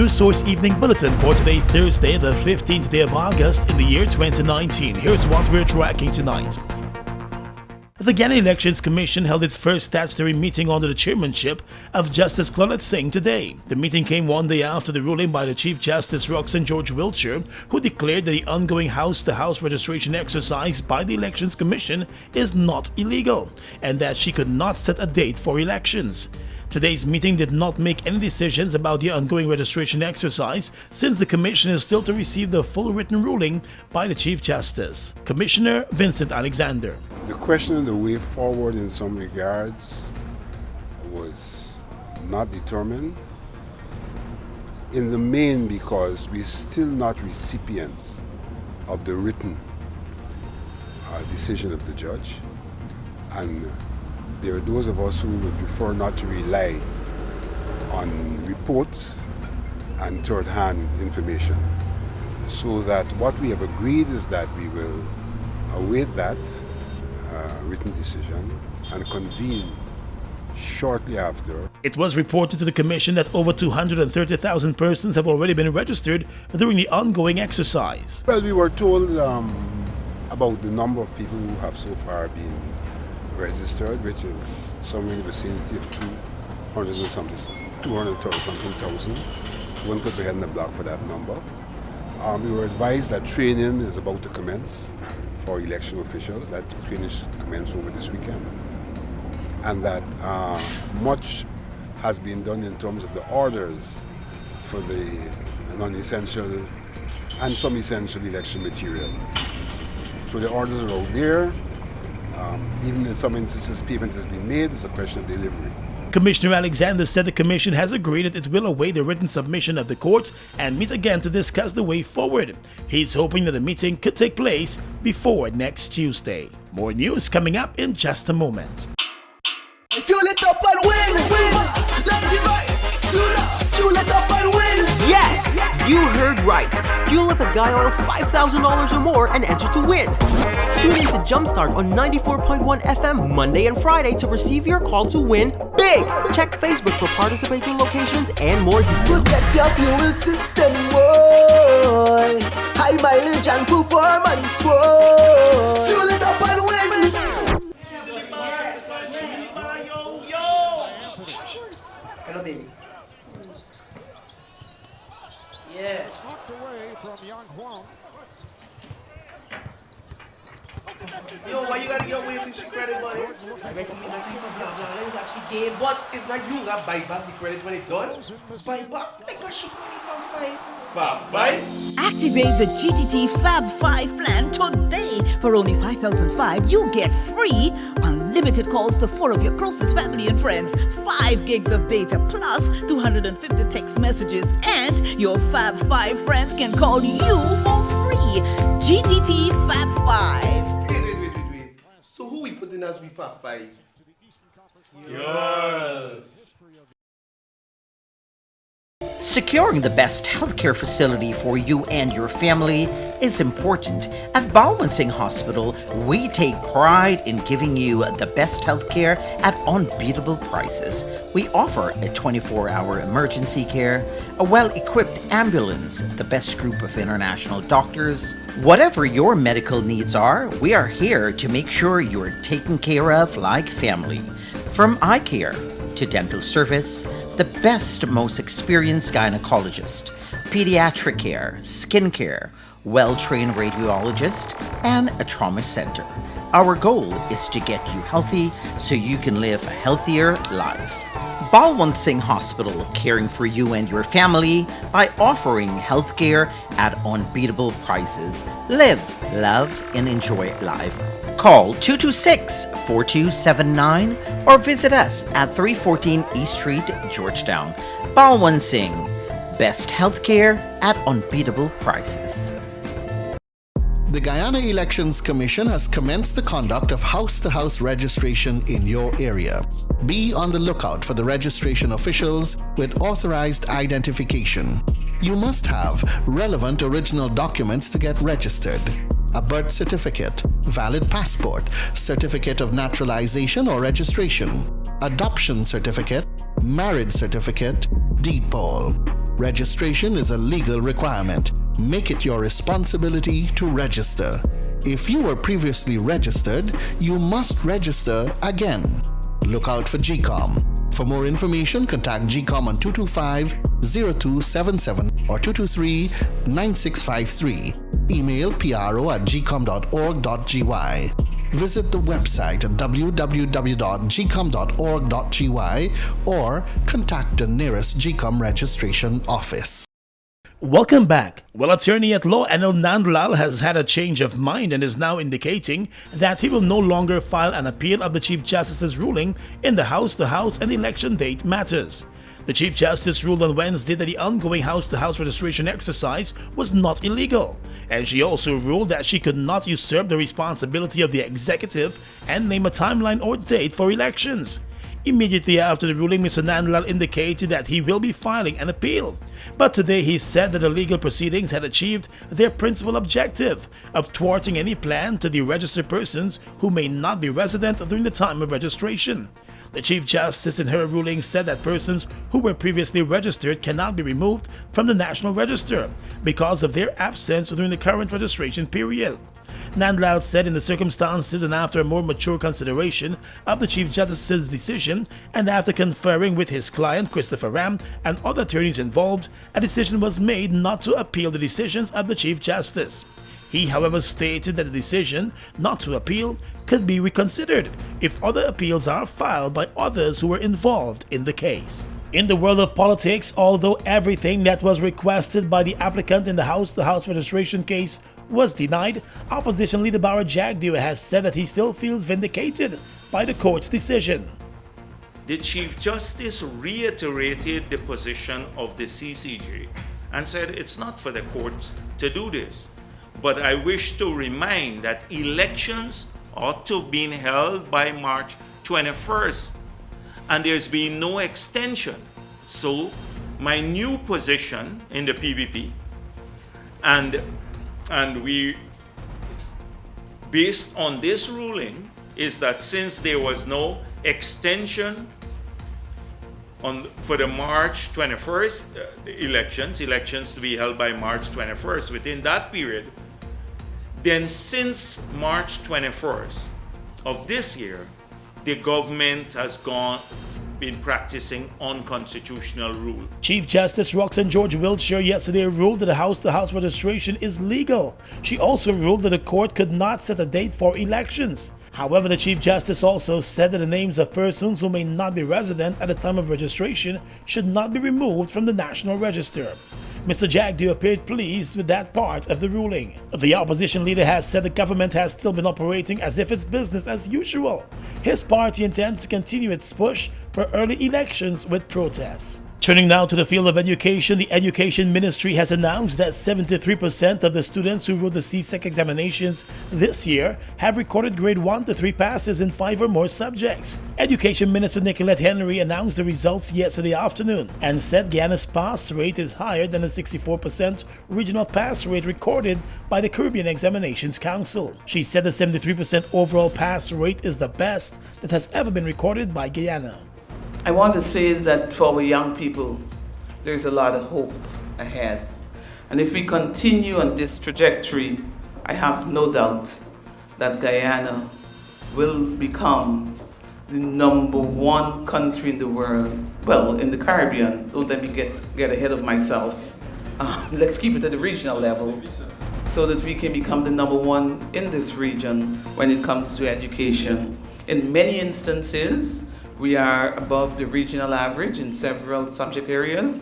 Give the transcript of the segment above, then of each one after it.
News Source Evening Bulletin for today, Thursday, the 15th day of August in the year 2019. Here's what we're tracking tonight. The Guyana Elections Commission held its first statutory meeting under the chairmanship of Justice Claudette Singh today. The meeting came one day after the ruling by the Chief Justice Roxanne George Wiltshire, who declared that the ongoing house-to-house registration exercise by the Elections Commission is not illegal, and that she could not set a date for elections. Today's meeting did not make any decisions about the ongoing registration exercise, since the Commission is still to receive the full written ruling by the Chief Justice. Commissioner Vincent Alexander. The question of the way forward in some regards was not determined, in the main because we're still not recipients of the written decision of the judge, and there are those of us who would prefer not to rely on reports and third-hand information. So that what we have agreed is that we will await that written decision and convene shortly after. It was reported to the Commission that over 230,000 persons have already been registered during the ongoing exercise. Well, we were told about the number of people who have so far been registered, which is somewhere in the vicinity of 230-something thousand. One put their head in the block for that number. We were advised that training is about to commence for election officials. That training should commence over this weekend. And that much has been done in terms of the orders for the non-essential and some essential election material. So the orders are out there. Even in some instances payment has been made, it's a question of delivery. Commissioner Alexander said the Commission has agreed that it will await the written submission of the court and meet again to discuss the way forward. He's hoping that the meeting could take place before next Tuesday. More news coming up in just a moment. Fuel it up and win! Fuel it up and win! Yes! You heard right! Fuel up at Guyana $5,000 or more and enter to win! Tune in to Jumpstart on 94.1 FM Monday and Friday to receive your call to win big! Check Facebook for participating locations and more details. Protect your fuel system, boy! High mileage and performance, boy! Fuel it up and win! Hello, baby. Yeah. Knocked away from Young Huang. Yo, why you gotta get away from shit credit, buddy? I recommend that you for blah blah. Let me actually gain, but it's not you that buy back the credit when it's done. Buy back because she money from Fab 5. Activate the GTT Fab 5 plan today. For only $5,005, you get free unlimited calls to 4 of your closest family and friends, 5 gigs of data plus 250 text messages, and your Fab 5 friends can call you for free. GTT Fab 5. Wait. So who we putting as we Fab 5? Yours. Securing the best healthcare facility for you and your family is important. At Balwant Singh Hospital, we take pride in giving you the best healthcare at unbeatable prices. We offer a 24-hour emergency care, a well-equipped ambulance, the best group of international doctors. Whatever your medical needs are, we are here to make sure you're taken care of like family. From eye care to dental service, the best, most experienced gynecologist, pediatric care, skin care, well-trained radiologist, and a trauma center. Our goal is to get you healthy so you can live a healthier life. Balwant Singh Hospital, caring for you and your family by offering healthcare at unbeatable prices. Live, love, and enjoy life. Call 226-4279 or visit us at 314 East Street, Georgetown. Balwant Singh, best healthcare at unbeatable prices. The Guyana Elections Commission has commenced the conduct of house-to-house registration in your area. Be on the lookout for the registration officials with authorized identification. You must have relevant original documents to get registered. A birth certificate, valid passport, certificate of naturalization or registration, adoption certificate, marriage certificate, deed poll. Registration is a legal requirement. Make it your responsibility to register. If you were previously registered, you must register again. Look out for GCOM. For more information, contact GCOM on 225-0277 or 223-9653. Email pro@gcom.org.gy. Visit the website at www.gcom.org.gy or contact the nearest GCOM registration office. Welcome back. Well, attorney at law Anil Nandlal has had a change of mind and is now indicating that he will no longer file an appeal of the Chief Justice's ruling in the House-to-House and election date matters. The Chief Justice ruled on Wednesday that the ongoing House-to-House registration exercise was not illegal, and she also ruled that she could not usurp the responsibility of the executive and name a timeline or date for elections. Immediately after the ruling, Mr. Nandlal indicated that he will be filing an appeal. But today he said that the legal proceedings had achieved their principal objective of thwarting any plan to deregister persons who may not be resident during the time of registration. The Chief Justice in her ruling said that persons who were previously registered cannot be removed from the National Register because of their absence during the current registration period. Nandlal said in the circumstances and after a more mature consideration of the Chief Justice's decision and after conferring with his client Christopher Ram and other attorneys involved, a decision was made not to appeal the decisions of the Chief Justice. He, however, stated that the decision not to appeal could be reconsidered if other appeals are filed by others who were involved in the case. In the world of politics, although everything that was requested by the applicant in the House-to-House registration case was denied, opposition leader Bharat Jagdeo has said that he still feels vindicated by the court's decision. The Chief Justice reiterated the position of the CCJ and said it's not for the court to do this. But I wish to remind that elections ought to have been held by March 21st, and there's been no extension. So my new position in the PBP, and we, based on this ruling, is that since there was no extension for the March 21st elections to be held by March 21st, within that period, then since March 21st of this year, the government has been practicing unconstitutional rule. Chief Justice Roxanne George Wiltshire yesterday ruled that the House-to-House registration is legal. She also ruled that the court could not set a date for elections. However, the Chief Justice also said that the names of persons who may not be resident at the time of registration should not be removed from the National Register. Mr. Jagdeo appeared pleased with that part of the ruling. The opposition leader has said the government has still been operating as if it's business as usual. His party intends to continue its push for early elections with protests. Turning now to the field of education, the Education Ministry has announced that 73% of the students who wrote the CSEC examinations this year have recorded grade 1 to 3 passes in 5 or more subjects. Education Minister Nicolette Henry announced the results yesterday afternoon and said Guyana's pass rate is higher than the 64% regional pass rate recorded by the Caribbean Examinations Council. She said the 73% overall pass rate is the best that has ever been recorded by Guyana. I want to say that for our young people, there's a lot of hope ahead. And if we continue on this trajectory, I have no doubt that Guyana will become the #1 country in the world, well, in the Caribbean. Don't let me get ahead of myself. Let's keep it at the regional level so that we can become the #1 in this region when it comes to education. In many instances, we are above the regional average in several subject areas,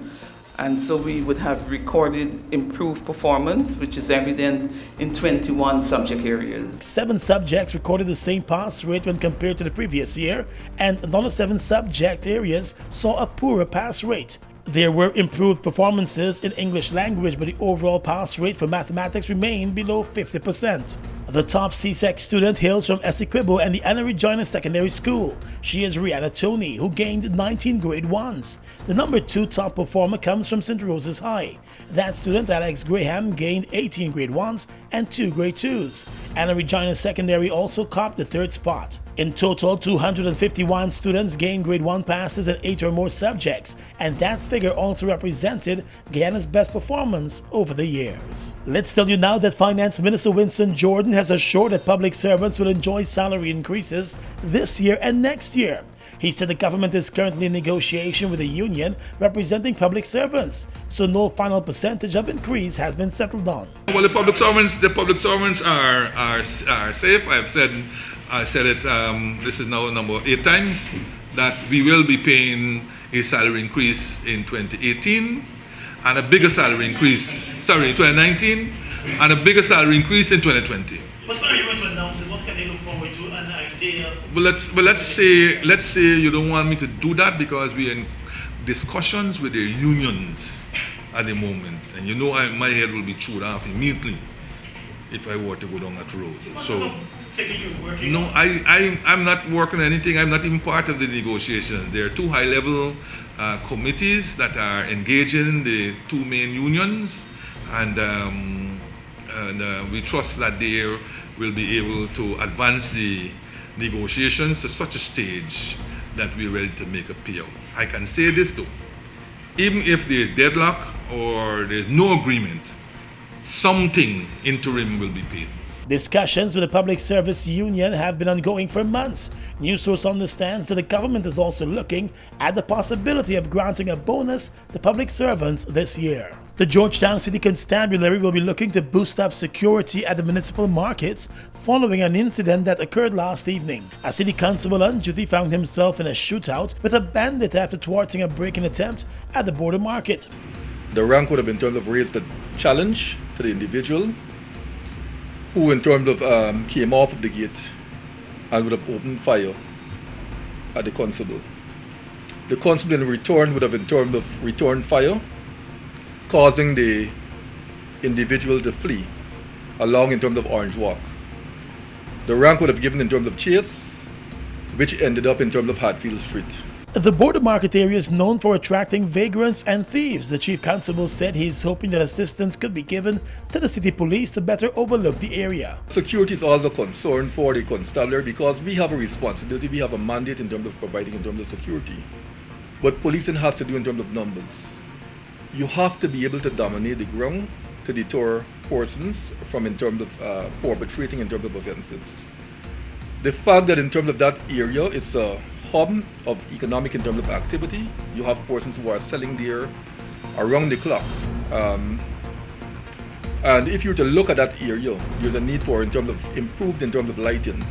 and so we would have recorded improved performance, which is evident in 21 subject areas. 7 subjects recorded the same pass rate when compared to the previous year, and another 7 subject areas saw a poorer pass rate. There were improved performances in English language, but the overall pass rate for mathematics remained below 50%. The top CSEC student hails from Essequibo and the Anna Regina Secondary School. She is Rihanna Tony, who gained 19 grade 1s. The number 2 top performer comes from St. Rose's High. That student, Alex Graham, gained 18 grade 1s and 2 grade 2s. and Regina Secondary also copped the 3rd spot. In total, 251 students gained grade 1 passes in 8 or more subjects, and that figure also represented Guyana's best performance over the years. Let's tell you now that Finance Minister Winston Jordan has assured that public servants will enjoy salary increases this year and next year. He said the government is currently in negotiation with a union representing public servants, so no final percentage of increase has been settled on. Well, the public servants are safe. I said it. This is now number 8 times that we will be paying a salary increase in 2018 and a bigger salary increase. Sorry, in 2019 and a bigger salary increase in 2020. What are you going to announce and what can they look forward to? An idea? Well, let's say you don't want me to do that because we're in discussions with the unions at the moment, and you know my head will be chewed off immediately if I were to go down that road. So, no, I'm not working on anything. I'm not even part of the negotiations. There are 2 high-level committees that are engaging the 2 main unions, and we trust that they will be able to advance the negotiations to such a stage that we're ready to make a payout. I can say this though, even if there's deadlock or there's no agreement, something interim will be paid. Discussions with the Public Service Union have been ongoing for months. News source understands that the government is also looking at the possibility of granting a bonus to public servants this year. The Georgetown City Constabulary will be looking to boost up security at the municipal markets following an incident that occurred last evening. A city constable on duty found himself in a shootout with a bandit after thwarting a break-in attempt at the border market. The rank would have in terms of raised the challenge to the individual who in terms of came off of the gate and would have opened fire at the constable. The constable in return would have in terms of returned fire, causing the individual to flee along in terms of Orange Walk. The rank would have given in terms of chase, which ended up in terms of Hatfield Street. The border market area is known for attracting vagrants and thieves. The chief constable said he is hoping that assistance could be given to the city police to better overlook the area. Security is also a concern for the constabulary because we have a responsibility, we have a mandate in terms of providing in terms of security. But policing has to do in terms of numbers. You have to be able to dominate the ground to deter persons from in terms of perpetrating in terms of offenses. The fact that in terms of that area, it's a hub of economic in terms of activity. You have persons who are selling there around the clock. And if you were to look at that area, there's a need for in terms of improved in terms of lighting.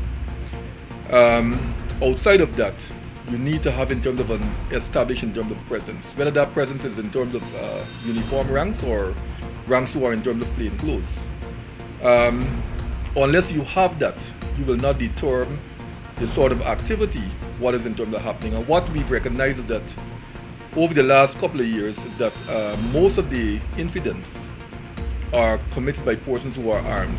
Outside of that, you need to have in terms of an established in terms of presence. Whether that presence is in terms of uniform ranks or ranks who are in terms of plain clothes. Unless you have that, you will not deter the sort of activity what is in terms of happening. And what we've recognized is that over the last couple of years is that most of the incidents are committed by persons who are armed.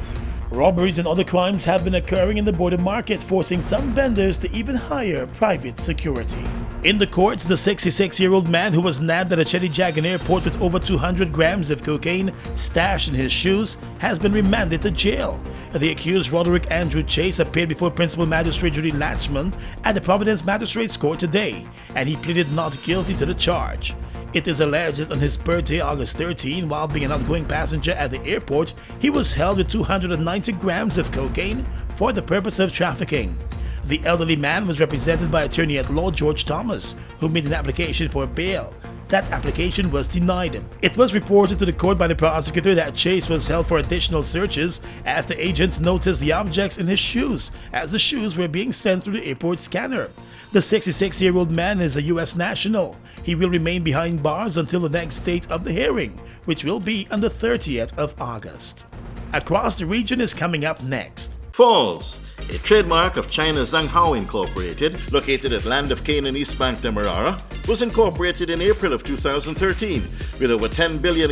Robberies and other crimes have been occurring in the border market, forcing some vendors to even hire private security. In the courts, the 66-year-old man who was nabbed at a Cheddi-Jagan airport with over 200 grams of cocaine stashed in his shoes has been remanded to jail. The accused, Roderick Andrew Chase, appeared before Principal Magistrate Judy Latchman at the Providence Magistrates Court today, and he pleaded not guilty to the charge. It is alleged that on his birthday, August 13, while being an outgoing passenger at the airport, he was held with 290 grams of cocaine for the purpose of trafficking. The elderly man was represented by attorney-at-law George Thomas, who made an application for bail. That application was denied. It was reported to the court by the prosecutor that Chase was held for additional searches after agents noticed the objects in his shoes, as the shoes were being sent through the airport scanner. The 66-year-old man is a U.S. national. He will remain behind bars until the next date of the hearing, which will be on the 30th of August. Across the region is coming up next. Falls, a trademark of China's Zhanghao Incorporated, located at Land of Cane in East Bank, Demerara, was incorporated in April of 2013 with over $10 billion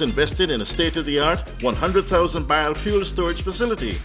invested in a state-of-the-art 100,000-barrel fuel storage facility,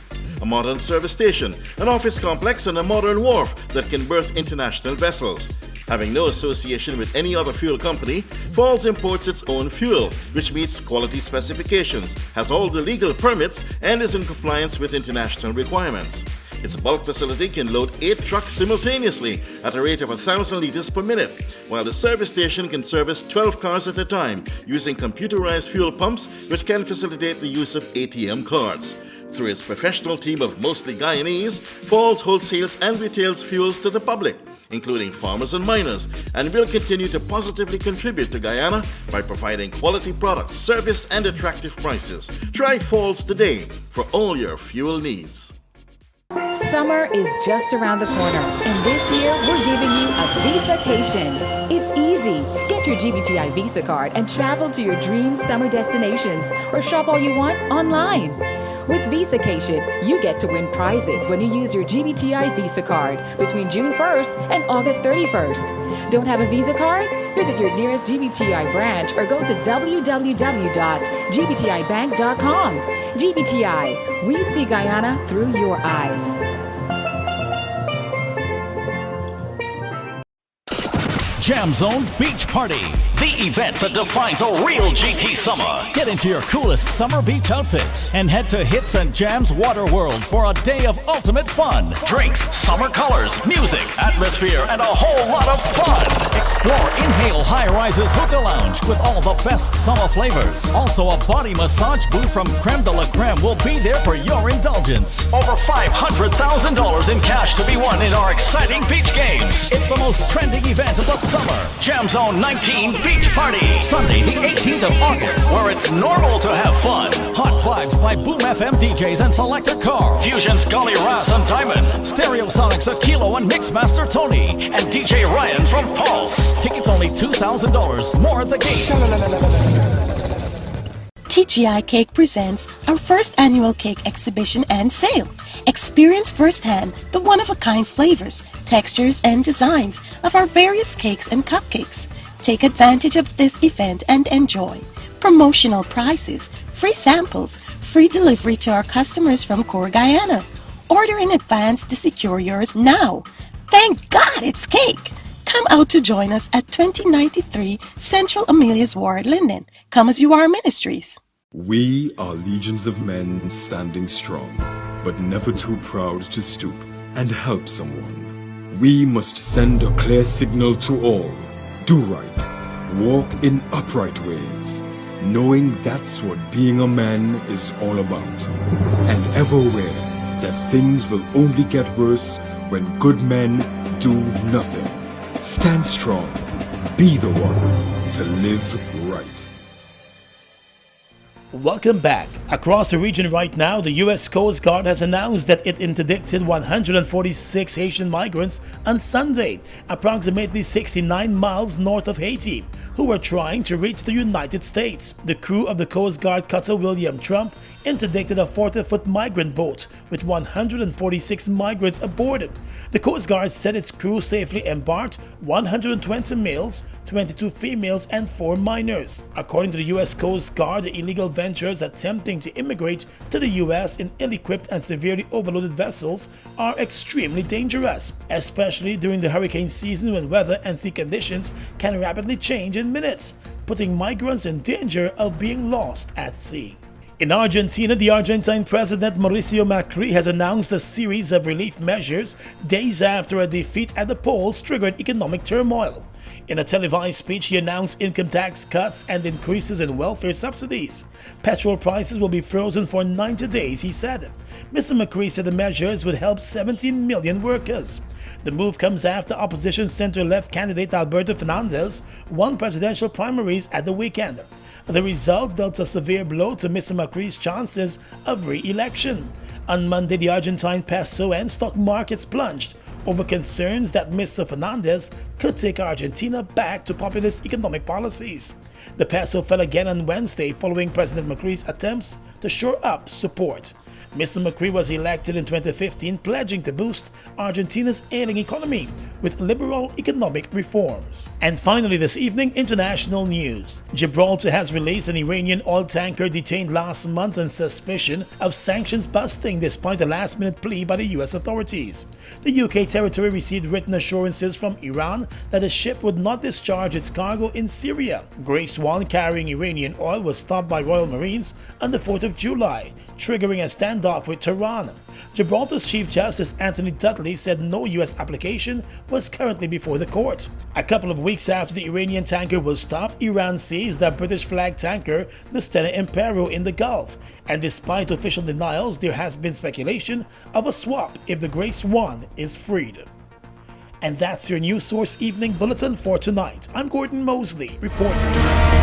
a modern service station, an office complex, and a modern wharf that can berth international vessels. Having no association with any other fuel company, Falls imports its own fuel, which meets quality specifications, has all the legal permits, and is in compliance with international requirements. Its bulk facility can load 8 trucks simultaneously at a rate of 1,000 liters per minute, while the service station can service 12 cars at a time using computerized fuel pumps, which can facilitate the use of ATM cards. Through its professional team of mostly Guyanese, Falls wholesales and retails fuels to the public, including farmers and miners, and will continue to positively contribute to Guyana by providing quality products, service, and attractive prices. Try Falls today for all your fuel needs. Summer is just around the corner, and this year we're giving you a Visacation. It's easy. Get your GBTI Visa card and travel to your dream summer destinations or shop all you want online. With Visacation, you get to win prizes when you use your GBTI Visa card between June 1st and August 31st. Don't have a Visa card? Visit your nearest GBTI branch or go to www.gbtibank.com. GBTI, we see Guyana through your eyes. Jam Zone Beach Party, the event that defines a real GT summer. Get into your coolest summer beach outfits and head to Hits and Jams Water World for a day of ultimate fun. Drinks, summer colors, music, atmosphere, and a whole lot of fun. Explore Inhale High Rises Hookah Lounge with all the best summer flavors. Also, a body massage booth from Creme de la Creme will be there for your indulgence. Over $500,000 in cash to be won in our exciting beach games. It's the most trending event of the summer. Jam Zone 19 Beach Party. Sunday the 18th of August, where it's normal to have fun. Hot vibes by Boom FM DJs and Selector Carl. Fusion's Gully Raz and Diamond. Stereosonics Akilo and Mixmaster Tony. And DJ Ryan from Pulse. Tickets only $2,000. More at the gate. TGI Cake presents our first annual cake exhibition and sale. Experience firsthand the one-of-a-kind flavors, textures, and designs of our various cakes and cupcakes. Take advantage of this event and enjoy promotional prices, free samples, free delivery to our customers from Core Guyana. Order in advance to secure yours now. Thank God it's cake! Come out to join us at 2093 Central Amelia's Ward, Linden. Come as you are ministries. We are legions of men standing strong, but never too proud to stoop and help someone. We must send a clear signal to all. Do right. Walk in upright ways, knowing that's what being a man is all about. And ever aware that things will only get worse when good men do nothing. Stand strong. Be the one to live right. Welcome back. Across the region right now, the U.S. Coast Guard has announced that it interdicted 146 Haitian migrants on Sunday, approximately 69 miles north of Haiti, who were trying to reach the United States. The crew of the Coast Guard cutter William Trump interdicted a 40-foot migrant boat with 146 migrants aboard it. The Coast Guard said its crew safely embarked 120 males, 22 females, and 4 minors. According to the U.S. Coast Guard, the illegal venturers attempting to immigrate to the U.S. in ill-equipped and severely overloaded vessels are extremely dangerous, especially during the hurricane season when weather and sea conditions can rapidly change in minutes, putting migrants in danger of being lost at sea. In Argentina, the Argentine President Mauricio Macri has announced a series of relief measures days after a defeat at the polls triggered economic turmoil. In a televised speech, he announced income tax cuts and increases in welfare subsidies. Petrol prices will be frozen for 90 days, he said. Mr. Macri said the measures would help 17 million workers. The move comes after opposition center-left candidate Alberto Fernandez won presidential primaries at the weekend. The result dealt a severe blow to Mr. Macri's chances of re-election. On Monday, the Argentine peso and stock markets plunged over concerns that Mr. Fernandez could take Argentina back to populist economic policies. The peso fell again on Wednesday following President Macri's attempts to shore up support. Mr. McCree was elected in 2015, pledging to boost Argentina's ailing economy with liberal economic reforms. And finally this evening, international news. Gibraltar has released an Iranian oil tanker detained last month on suspicion of sanctions busting despite a last-minute plea by the US authorities. The UK territory received written assurances from Iran that the ship would not discharge its cargo in Syria. Grace 1 carrying Iranian oil was stopped by Royal Marines on the 4th of July, triggering a standoff with Tehran. Gibraltar's Chief Justice Anthony Dudley said no US application was currently before the court. A couple of weeks after the Iranian tanker was stopped, Iran seized the British flag tanker the Stena Impero in the Gulf, and despite official denials, there has been speculation of a swap if the Grace 1 is freed. And that's your News Source Evening Bulletin for tonight. I'm Gordon Mosley reporting.